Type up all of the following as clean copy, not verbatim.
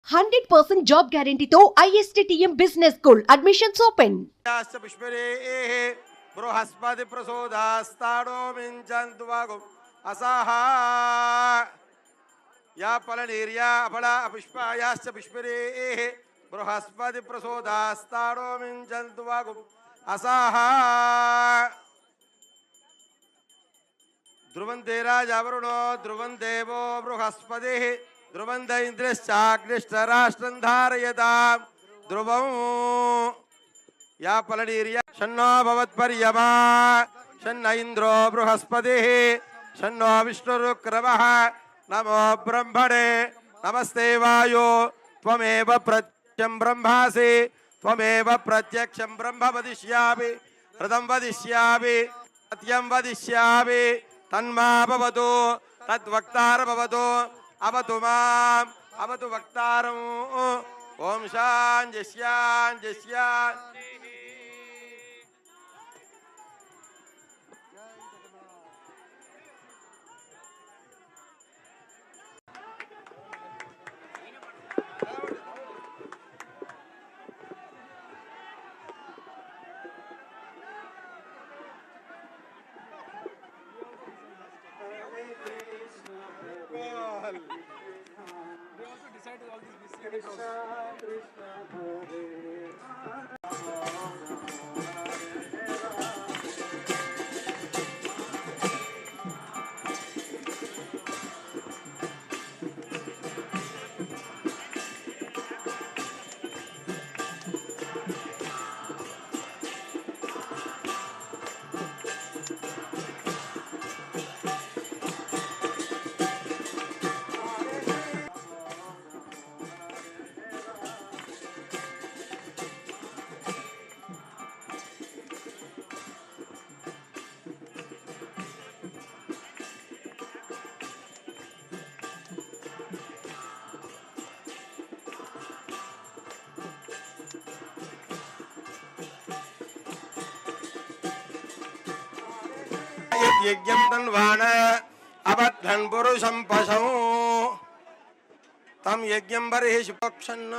100% job guarantee తో ISTTM Business School admissions open. బృహస్పతి ప్రసోదాస్తాడో మించంతువాగు అసాహా యా ఫలనీర్యా ఫల పుష్పాయాశ్చ పుష్పరేః బృహస్పతి ప్రసోదాస్తాడో మించంతువాగు అసాహా ధ్రువంతే రాజావరుణో ధ్రువం దేవో బృహస్పతిః ధ్రువంత ఇంద్రశ్చాగ్నిష్టరాష్ట్రం ధారయతాం ధ్రువం या फलनीर्या शन्नो भवत्पर्यमा शन्न इंद्रो बृहस्पतिः शन्नो विष्णुरुक्रमः नमो ब्रह्मणे नमस्ते वायो त्वमेव प्रत्यक्षं ब्रह्मासि त्वमेव प्रत्यक्षं ब्रह्म वदिष्यामि हृदं वदिष्यामि सत्यं वदिष्यामि तन्मा भवतु तद्वक्तार भवतु अवतु माम् अवतु वक्तारम् ओम शांतिश्या यज्ञं तन्वान अबद्धं पुरुषं पशौ तम यज्ञं बर्हिषि पक्षन्न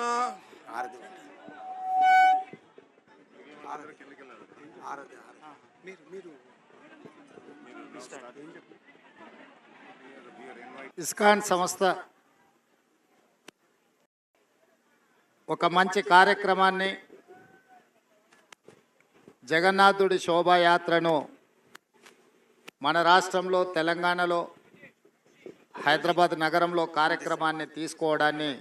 ఇస్కాన్ సంస్థ ఒక మంచి కార్యక్రమాన్ని జగన్నాథుడి శోభాయాత్రను మన రాష్ట్రంలో తెలంగాణలో హైదరాబాద్ నగరంలో కార్యక్రమాన్ని తీసుకోవడాన్ని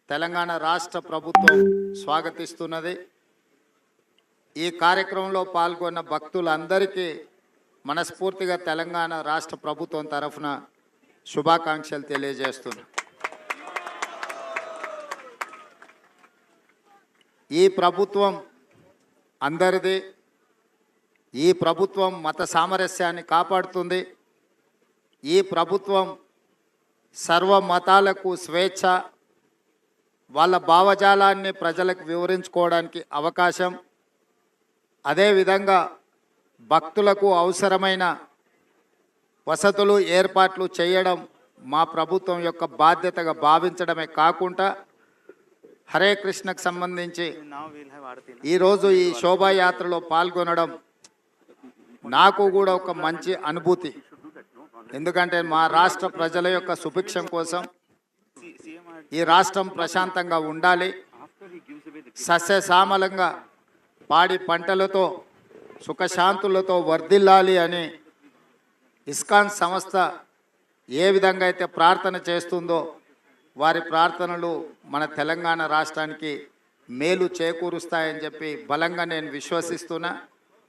తెలంగాణ రాష్ట్ర ప్రభుత్వం స్వాగతిస్తున్నది. ఈ కార్యక్రమంలో పాల్గొన్న భక్తులందరికీ మనస్ఫూర్తిగా తెలంగాణ రాష్ట్ర ప్రభుత్వం తరఫున శుభాకాంక్షలు తెలియజేస్తున్నాను. ఈ ప్రభుత్వం అందరిది. ఈ ప్రభుత్వం మత సామరస్యాన్ని కాపాడుతుంది. ఈ ప్రభుత్వం సర్వ మతాలకు స్వేచ్ఛ, వాళ్ళ భావజాలాన్ని ప్రజలకు వివరించుకోవడానికి అవకాశం, అదేవిధంగా భక్తులకు అవసరమైన వసతులు ఏర్పాట్లు చేయడం మా ప్రభుత్వం యొక్క బాధ్యతగా భావించడమే కాకుండా హరే కృష్ణకు సంబంధించి ఈరోజు ఈ శోభాయాత్రలో పాల్గొనడం నాకు కూడా ఒక మంచి అనుభూతి. ఎందుకంటే మా రాష్ట్ర ప్రజల యొక్క సుభిక్షం కోసం, ఈ రాష్ట్రం ప్రశాంతంగా ఉండాలి, సస్యశ్యామలంగా పాడి పంటలతో సుఖశాంతులతో వర్ధిల్లాలి అని ఇస్కాన్ సంస్థ ఏ విధంగా అయితే ప్రార్థన చేస్తుందో వారి ప్రార్థనలు మన తెలంగాణ రాష్ట్రానికి మేలు చేకూరుస్తాయని చెప్పి బలంగా నేను విశ్వసిస్తున్నా.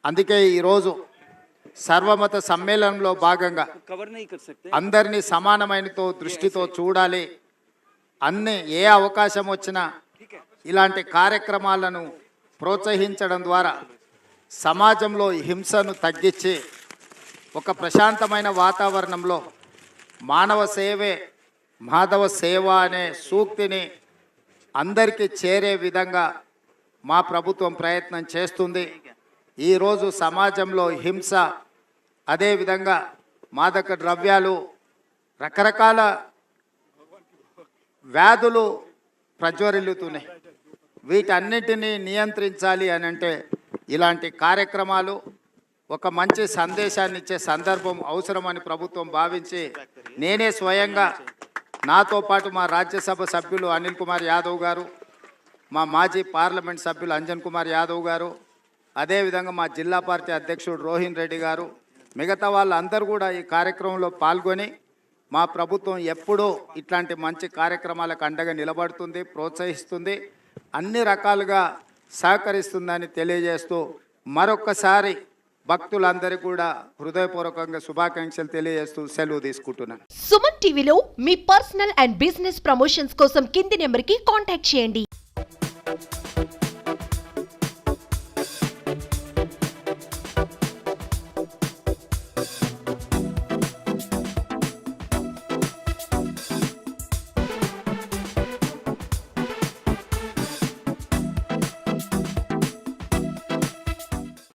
అందుకే ఈరోజు సర్వమత సమ్మేళనంలో భాగంగా అందరినీ సమానమైనతో దృష్టితో చూడాలి. అన్ని ఏ అవకాశం వచ్చినా ఇలాంటి కార్యక్రమాలను ప్రోత్సహించడం ద్వారా సమాజంలో హింసను తగ్గించి ఒక ప్రశాంతమైన వాతావరణంలో మానవ సేవే మాధవ సేవ అనే సూక్తిని అందరికీ చేరే విధంగా మా ప్రభుత్వం ప్రయత్నం చేస్తుంది. ఈరోజు సమాజంలో హింస, అదేవిధంగా మాదక ద్రవ్యాలు, రకరకాల వ్యాధులు ప్రజ్వరిల్లుతున్నాయి. వీటన్నిటినీ నియంత్రించాలి అని అంటే ఇలాంటి కార్యక్రమాలు ఒక మంచి సందేశాన్ని ఇచ్చే సందర్భం అవసరమని ప్రభుత్వం భావించి నేనే స్వయంగా నాతో పాటు మా రాజ్యసభ సభ్యులు అనిల్ కుమార్ యాదవ్ గారు, మా మాజీ పార్లమెంట్ సభ్యులు అంజన్ కుమార్ యాదవ్ గారు, అదేవిధంగా మా జిల్లా పార్టీ అధ్యక్షుడు రోహిన్ రెడ్డి గారు, మిగతా వాళ్ళందరూ కూడా ఈ కార్యక్రమంలో పాల్గొని మా ప్రభుత్వం ఎప్పుడూ ఇట్లాంటి మంచి కార్యక్రమాలకు అండగా నిలబడుతుంది, ప్రోత్సహిస్తుంది, అన్ని రకాలుగా సహకరిస్తుందని తెలియజేస్తూ మరొక్కసారి భక్తులందరికీ కూడా హృదయపూర్వకంగా శుభాకాంక్షలు తెలియజేస్తూ సెలవు తీసుకుంటున్నాను. సుమన్ టీవీలో మీ పర్సనల్ అండ్ బిజినెస్ ప్రమోషన్స్ కోసం కింది నెంబర్కి కాంటాక్ట్ చేయండి.